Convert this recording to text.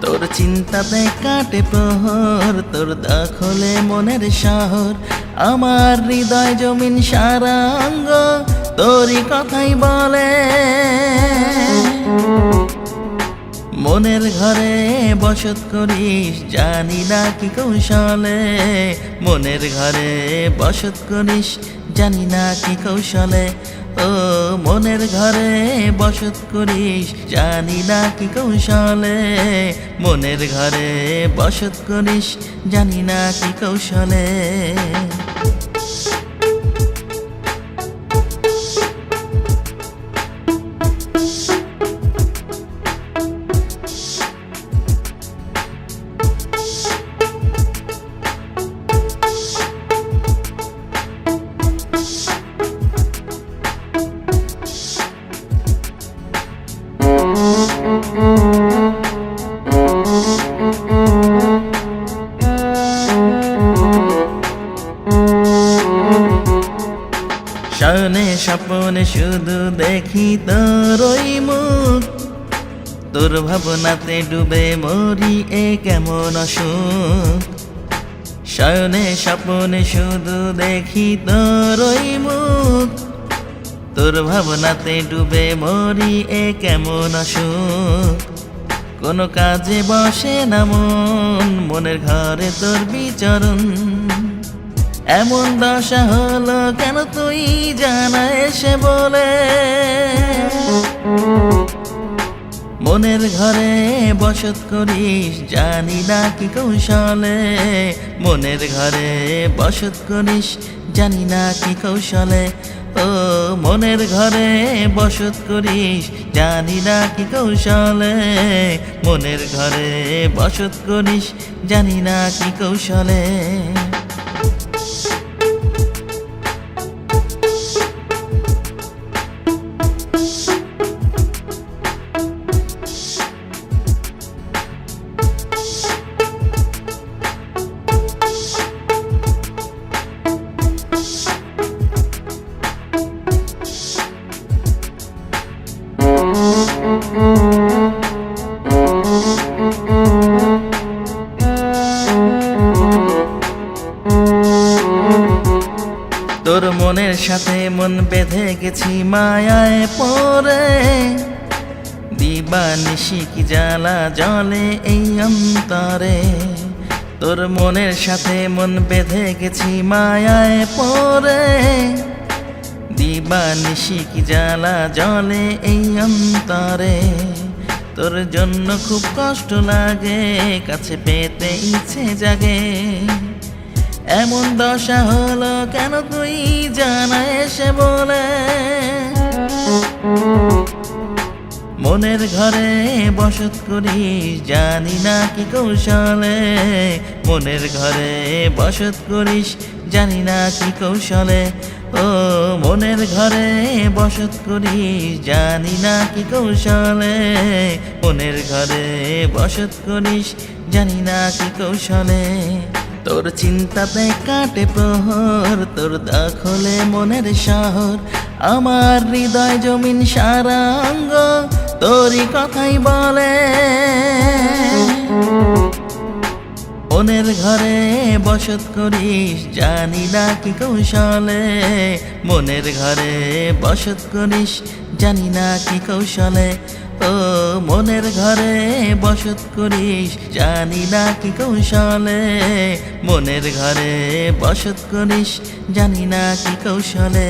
তোর চিন্তাতে কাটে প্রহর, তোর দখলে মনের শহর। আমার হৃদয় জমিন সারা অঙ্গ তোরই কথাই বলে। মনের ঘরে বসত করিস জানি না কি কৌশলে। মনের ঘরে বসত করিস জানি না কি কৌশলে। ও মনের ঘরে বসত করিস জানি না কি কৌশলে। মনের ঘরে বসত করিস জানি না কি কৌশলে। শয়নে স্বপ্নে শুধু দেখি তোর ওই মুখ। তোর ভাবনাতে ডুবে মরি এ কেমন অসুখ। শয়নে স্বপ্নে শুধু দেখি তোর ওই মুখ। তোর ভাবনাতে ডুবে মরি এ কেমন অসুখ। কোনো কাজে বসে না মন, মনের ঘরে তোর বিচরণ। এমন দশা হলো কেন তুই জানা এসে বলে। মনের ঘরে বসত করিস জানি না কি কৌশলে। মনের ঘরে বসত করিস জানি না কি কৌশলে। ও মনের ঘরে বসত করিস জানি না কি কৌশলে। মনের ঘরে বসত করিস জানি না কি কৌশলে। তোর মনের সাথে মন বেঁধে গেছি মায়ায় পড়ে। দিবানিশি কি জ্বালা জলে এই অন্তরে। তোর মনের সাথে মন বেঁধে গেছি মায়ায় পড়ে। দিবানিশি কি জ্বালা জলে এই অন্তরে। তোর জন্য খুব কষ্ট লাগে, কাছে পেতে ইচ্ছে জাগে। এমন দশা হলো কেন তুই জানা এসে বলে। মনের ঘরে বসত করিস জানি না কি কৌশলে। মনের ঘরে বসত করিস জানি না কি কৌশলে। ও মনের ঘরে বসত করিস জানি না কি কৌশলে। মনের ঘরে বসত করিস জানি না কি কৌশলে। তোর চিন্তাতে কাটে প্রহর, তোর দখলে মনের শহর। আমার হৃদয় জমিন সারা অঙ্গ তোরই কথাই বলে। মনের ঘরে বসত করিস জানি না কি কৌশলে। মনের ঘরে বসত করিস জানি না কি কৌশলে। ও মনের ঘরে বসত করিস জানি না কি কৌশলে। মনের ঘরে বসত করিস জানি না কি কৌশলে।